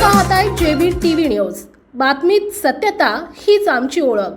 पाहताय JB TV news. बातमीत सत्यता हीच आमची ओळख।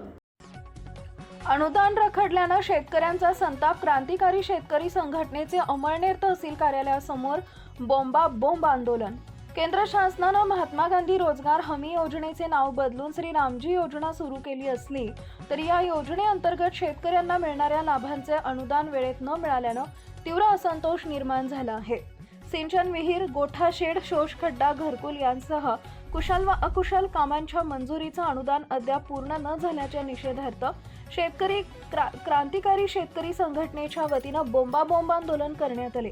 अनुदान रखडल्यानं शेतकऱ्यांचा संताप। क्रांतिकारी शेतकरी संघटनेचे अमळनेर तहसील कार्यालयासमोर बोंब आंदोलन। केंद्र शासनानं महात्मा गांधी रोजगार हमी योजनेचे नाव बदलून श्री रामजी योजना सुरू केली असली तरी या योजनेअंतर्गत शेतकऱ्यांना मिळणाऱ्या लाभांचे अनुदान वेळेत न मिळाल्यानं तीव्र असंतोष निर्माण झाला आहे। सिंचन विहीर, गोठा शेड, शोषखड्डा, घरकुल यांसह कुशल व अकुशल कामांच्या मंजुरीचं अनुदान अद्याप पूर्ण न झाल्याच्या निषेधार्थ शेतकरी क्रांतिकारी शेतकरी संघटनेच्या वतीनं बोंब आंदोलन करण्यात आले।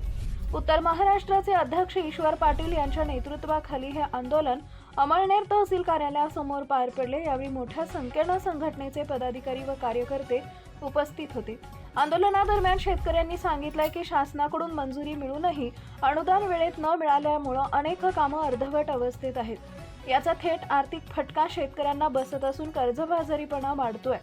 उत्तर महाराष्ट्राचे अध्यक्ष ईश्वर पाटील यांच्या नेतृत्वाखाली हे आंदोलन अमळनेर तहसील कार्यालयासमोर पार पडले। यावेळी मोठ्या संख्येने संघटनेचे पदाधिकारी व कार्यकर्ते उपस्थित होते। आंदोलनादरम्यान शेतकऱ्यांनी सांगितले की शासनाकडून मंजुरी मिळूनही अनुदान वेळेत न मिळाल्यामुळे अनेक कामं अर्धवट अवस्थेत आहेत। याचा थेट आर्थिक फटका शेतकऱ्यांना बसत असून कर्जबाजारीपणा वाढतोय।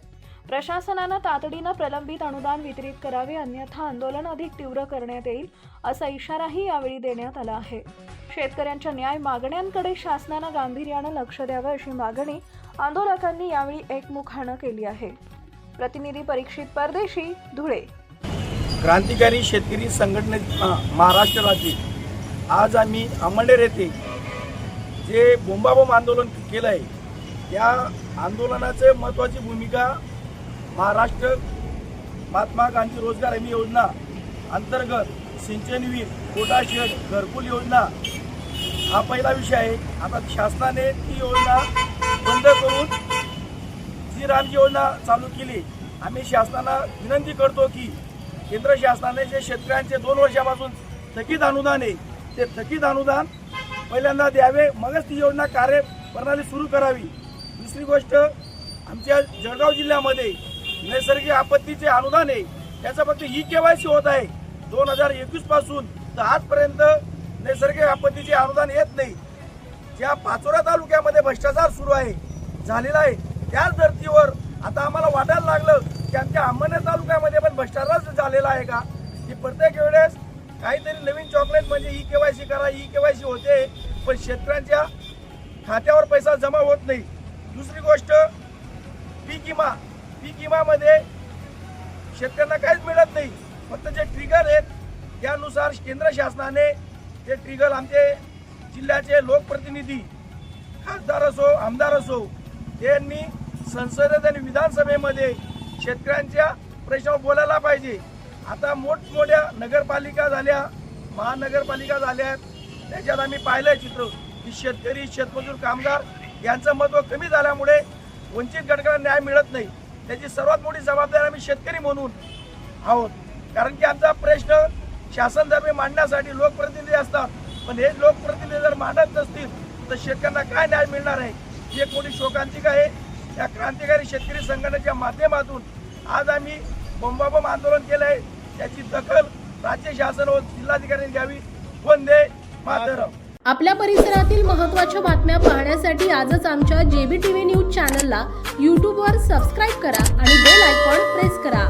प्रशासनानं तातडीनं प्रलंबित अनुदान वितरित करावे, अन्यथा आंदोलन अधिक तीव्र करण्यात येईल असा इशाराही यावेळी देण्यात आला आहे। शेतकऱ्यांच्या न्याय मागण्यांकडे शासनानं गांभीर्यानं लक्ष द्यावं अशी मागणी आंदोलकांनी यावेळी एकमुखानं केली आहे। प्रतिनिधी परीक्षित परदेशी, धुळे। क्रांतिकारी शेतकरी संघटने महाराष्ट्र राज्य आज आम्ही अमळनेर येथे जे बोंबाबोंब आंदोलन केलं आहे या आंदोलनाचे महत्त्वाची भूमिका महाराष्ट्र महात्मा गांधी रोजगार हमी योजना अंतर्गत सिंचन विहीर, गोठा शेड, घरकुल योजना हा पहिला विषय आहे। आता शासनाने ती योजना बंद करून श्री रामजी योजना चालू केली। आम्ही शासनाला विनंती करतो की केंद्र शासनाने जे शेतकऱ्यांचे 2 वर्षापासून थकीत अनुदान आहे ते थकीत अनुदान पहिल्यांदा द्यावे, मगच ती योजना कार्यप्रणाली सुरू करावी। दुसरी गोष्ट, आमच्या जळगाव जिल्ह्यामध्ये नैसर्गिक आपत्तीचे अनुदान आहे त्याचा फक्त ई-केवायसी होत आहे। 2021 पासून तर आजपर्यंत नैसर्गिक आपत्तीचे अनुदान येत नाही। ज्या पाचोरा तालुक्यामध्ये भ्रष्टाचार सुरू आहे झालेला आहे त्याच धर्तीवर आता आम्हाला वाटायला लागलं की आमच्या अमळनेर तालुक्यामध्ये पण भ्रष्टाचार झालेला आहे का, की प्रत्येक वेळेस काहीतरी नवीन चॉकलेट म्हणजे ई-केवायसी करा, ई-केवायसी होते पण शेतकऱ्यांच्या खात्यावर पैसा जमा होत नाही। दुसरी गोष्ट, पीक विमामध्ये शेतकऱ्यांना काहीच मिळत नाही। फक्त जे ट्रिगर आहेत त्यानुसार केंद्र शासनाने ते ट्रिगर आमचे जिल्ह्याचे लोकप्रतिनिधी, खासदार असो आमदार असो यांनी संसदेत आणि विधानसभेमध्ये शेतकऱ्यांच्या प्रश्नावर बोलायला पाहिजे। आता मोठमोठ्या नगरपालिका झाल्या, महानगरपालिका झाल्या, त्याच्यात आम्ही पाहिलंय चित्र की शेतकरी, शेतमजूर, कामगार यांचं महत्त्व कमी झाल्यामुळे वंचित घटकांना न्याय मिळत नाही। त्याची सर्वात मोठी जबाबदारी आम्ही शेतकरी म्हणून आहोत, कारण की आमचा प्रश्न शासनतर्फे मांडण्यासाठी लोकप्रतिनिधी असतात, पण हे लोकप्रतिनिधी जर मांडत नसतील तर शेतकऱ्यांना काय न्याय मिळणार आहे। ही एक मोठी शोकांतिका आहे। या क्रांतिकारी शेतकरी संघटनेच्या माध्यमातून आज आम्ही बोंबाबोंब आंदोलन केलं आहे, त्याची दखल राज्य शासन व जिल्हाधिकाऱ्यांनी घ्यावी। वंदे मातरम। आपल्या परिसरातील महत्त्वाच्या बातम्या पाहण्यासाठी आजच आमच्या जेबी टीव्ही न्यूज चॅनलला YouTube वर सबस्क्राईब करा आणि बेल आयकॉन प्रेस करा।